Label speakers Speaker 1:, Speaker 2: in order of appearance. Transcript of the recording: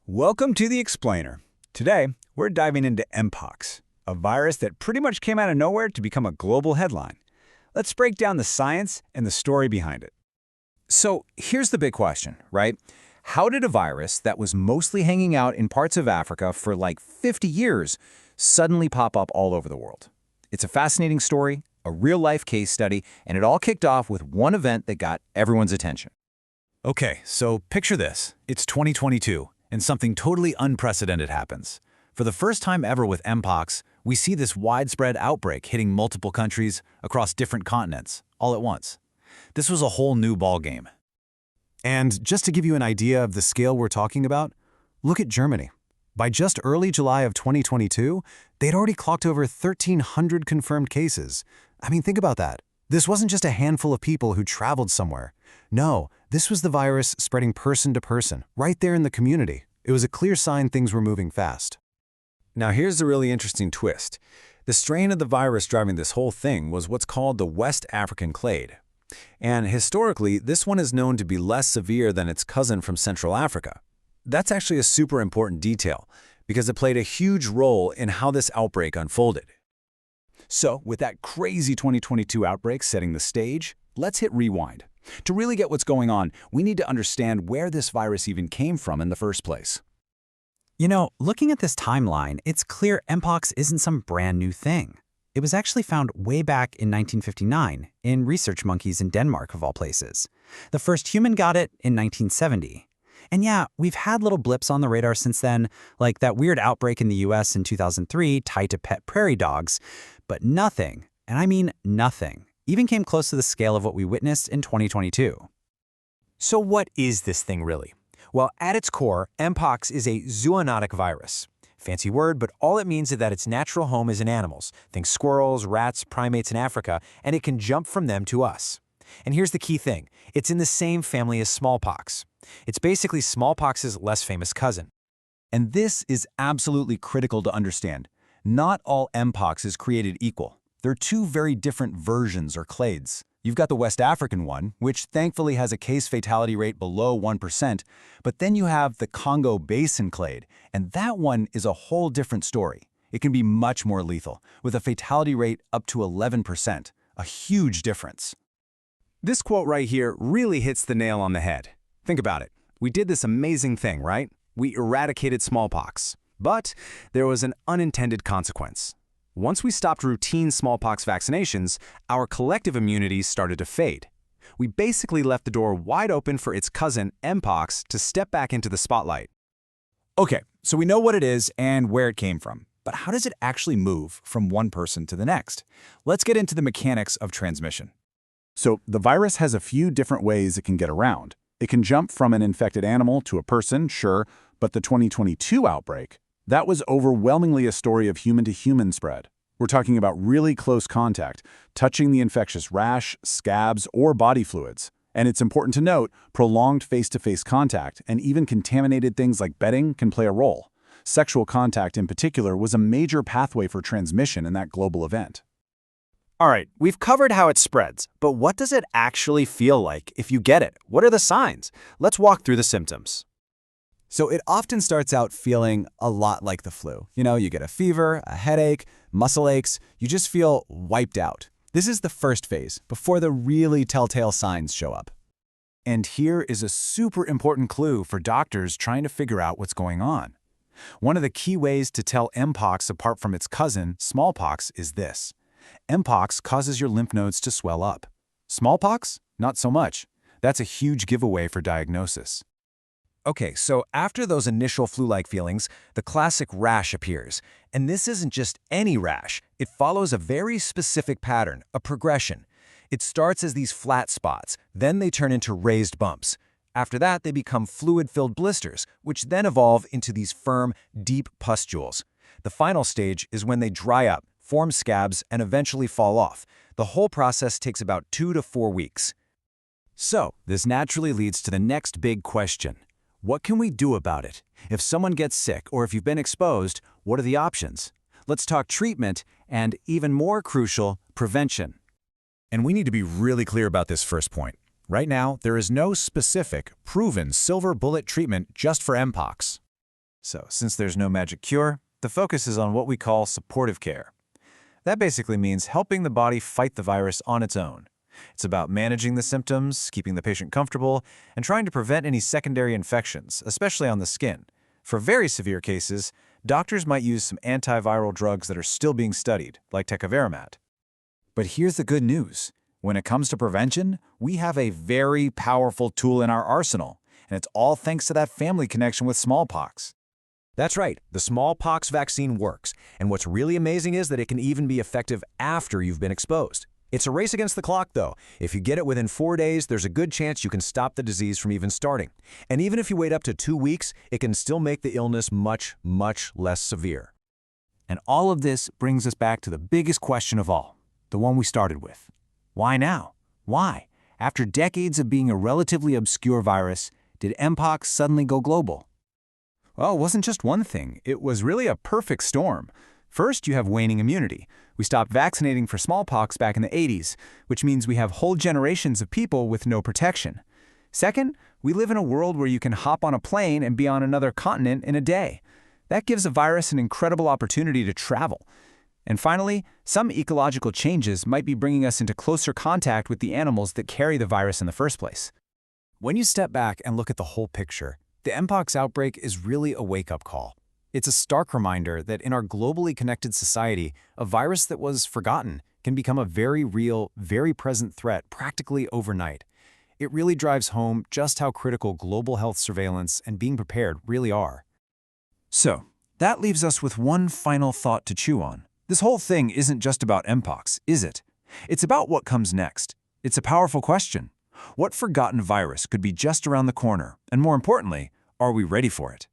Speaker 1: Welcome to The Explainer. Today, we're diving into mpox, a virus that pretty much came out of nowhere to become a global headline. Let's break down the science and the story behind it.
Speaker 2: So here's the big question, right? How did a virus that was mostly hanging out in parts of Africa for like 50 years suddenly pop up all over the world? It's a fascinating story, a real-life case study, and it all kicked off with one event that got everyone's attention.
Speaker 3: Okay, so picture this. It's 2022, and something totally unprecedented happens. For the first time ever with mpox, we see this widespread outbreak hitting multiple countries across different continents, all at once. This was a whole new ballgame. And just to give you an idea of the scale we're talking about, look at Germany. By just early July of 2022, they'd already clocked over 1,300 confirmed cases. I mean, think about that. This wasn't just a handful of people who traveled somewhere. No, this was the virus spreading person to person, right there in the community. It was a clear sign things were moving fast.
Speaker 1: Now here's the really interesting twist. The strain of the virus driving this whole thing was what's called the West African clade. And historically, this one is known to be less severe than its cousin from Central Africa. That's actually a super important detail, because it played a huge role in how this outbreak unfolded. So, with that crazy 2022 outbreak setting the stage, let's hit rewind. To really get what's going on, we need to understand where this virus even came from in the first place.
Speaker 4: You know, looking at this timeline, it's clear mpox isn't some brand new thing. It was actually found way back in 1959 in research monkeys in Denmark, of all places. The first human got it in 1970. And yeah, we've had little blips on the radar since then, like that weird outbreak in the US in 2003 tied to pet prairie dogs. But nothing, and I mean nothing, even came close to the scale of what we witnessed in 2022.
Speaker 5: So what is this thing really? Well, at its core, mpox is a zoonotic virus. Fancy word, but all it means is that its natural home is in animals. Think squirrels, rats, primates in Africa, and it can jump from them to us. And here's the key thing. It's in the same family as smallpox. It's basically smallpox's less famous cousin.
Speaker 1: And this is absolutely critical to understand. Not all mpox is created equal. There are two very different versions or clades. You've got the West African one, which thankfully has a case fatality rate below 1%, but then you have the Congo Basin clade, and that one is a whole different story. It can be much more lethal, with a fatality rate up to 11%, a huge difference. This quote right here really hits the nail on the head. Think about it. We did this amazing thing, right? We eradicated smallpox. But there was an unintended consequence. Once we stopped routine smallpox vaccinations, our collective immunity started to fade. We basically left the door wide open for its cousin, mpox, to step back into the spotlight.
Speaker 3: Okay, so we know what it is and where it came from. But how does it actually move from one person to the next? Let's get into the mechanics of transmission.
Speaker 6: So the virus has a few different ways it can get around. It can jump from an infected animal to a person, sure, but the 2022 outbreak, that was overwhelmingly a story of human-to-human spread. We're talking about really close contact, touching the infectious rash, scabs, or body fluids. And it's important to note, prolonged face-to-face contact and even contaminated things like bedding can play a role. Sexual contact in particular was a major pathway for transmission in that global event.
Speaker 5: All right, we've covered how it spreads, but what does it actually feel like if you get it? What are the signs? Let's walk through the symptoms.
Speaker 1: So it often starts out feeling a lot like the flu. You know, you get a fever, a headache, muscle aches, you just feel wiped out. This is the first phase, before the really telltale signs show up.
Speaker 3: And here is a super important clue for doctors trying to figure out what's going on. One of the key ways to tell mpox apart from its cousin, smallpox, is this. Mpox causes your lymph nodes to swell up. Smallpox? Not so much. That's a huge giveaway for diagnosis.
Speaker 5: Okay, so after those initial flu-like feelings, the classic rash appears. And this isn't just any rash. It follows a very specific pattern, a progression. It starts as these flat spots, then they turn into raised bumps. After that, they become fluid-filled blisters, which then evolve into these firm, deep pustules. The final stage is when they dry up, form scabs, and eventually fall off. The whole process takes about 2 to 4 weeks.
Speaker 3: So, this naturally leads to the next big question. What can we do about it? If someone gets sick or if you've been exposed, what are the options? Let's talk treatment and, even more crucial, prevention. And we need to be really clear about this first point. Right now, there is no specific, proven silver bullet treatment just for mpox.
Speaker 2: So, since there's no magic cure, the focus is on what we call supportive care. That basically means helping the body fight the virus on its own. It's about managing the symptoms, keeping the patient comfortable, and trying to prevent any secondary infections, especially on the skin. For very severe cases, doctors might use some antiviral drugs that are still being studied, like tecovirimat.
Speaker 3: But here's the good news. When it comes to prevention, we have a very powerful tool in our arsenal, and it's all thanks to that family connection with smallpox.
Speaker 5: That's right, the smallpox vaccine works, and what's really amazing is that it can even be effective after you've been exposed. It's a race against the clock, though. If you get it within 4 days, there's a good chance you can stop the disease from even starting. And even if you wait up to 2 weeks, it can still make the illness much, much less severe.
Speaker 3: And all of this brings us back to the biggest question of all, the one we started with. Why now? Why, after decades of being a relatively obscure virus, did Mpox suddenly go global? Well, it wasn't just one thing. It was really a perfect storm. First, you have waning immunity. We stopped vaccinating for smallpox back in the 80s, which means we have whole generations of people with no protection. Second, we live in a world where you can hop on a plane and be on another continent in a day. That gives a virus an incredible opportunity to travel. And finally, some ecological changes might be bringing us into closer contact with the animals that carry the virus in the first place.
Speaker 1: When you step back and look at the whole picture, the Mpox outbreak is really a wake-up call. It's a stark reminder that in our globally connected society, a virus that was forgotten can become a very real, very present threat practically overnight. It really drives home just how critical global health surveillance and being prepared really are.
Speaker 3: So, that leaves us with one final thought to chew on. This whole thing isn't just about Mpox, is it? It's about what comes next. It's a powerful question. What forgotten virus could be just around the corner? And more importantly, are we ready for it?